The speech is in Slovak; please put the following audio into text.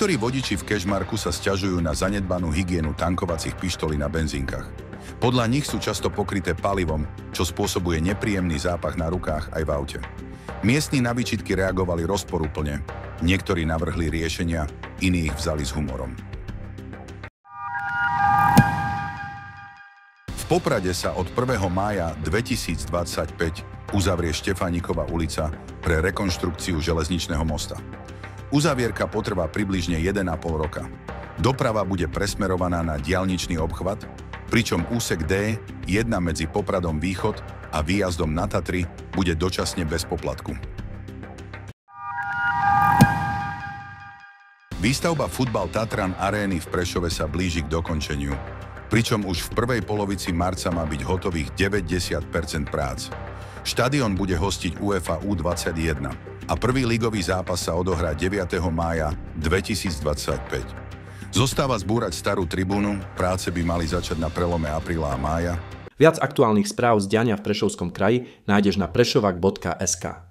Niektorí vodiči v Kežmarku sa sťažujú na zanedbanú hygienu tankovacích pištolí na benzínkach. Podľa nich sú často pokryté palivom, čo spôsobuje nepríjemný zápach na rukách aj v aute. Miestni na výčitky reagovali rozporuplne. Niektorí navrhli riešenia, iní ich vzali s humorom. V Poprade sa od 1. mája 2025 uzavrie Štefánikova ulica pre rekonštrukciu železničného mosta. Uzavierka potrvá približne 1,5 roka. Doprava bude presmerovaná na diaľničný obchvat, pričom úsek D1 medzi Popradom Východ a výjazdom na Tatry bude dočasne bez poplatku. Výstavba Futbal Tatran Arény v Prešove sa blíži k dokončeniu, pričom už v prvej polovici marca má byť hotových 90% prác. Štadión bude hostiť UEFA U21 a prvý ligový zápas sa odohrá 9. mája 2025. Zostáva zbúrať starú tribúnu, práce by mali začať na prelome apríla a mája. Viac aktuálnych správ z diania v Prešovskom kraji nájdeš na prešovak.sk.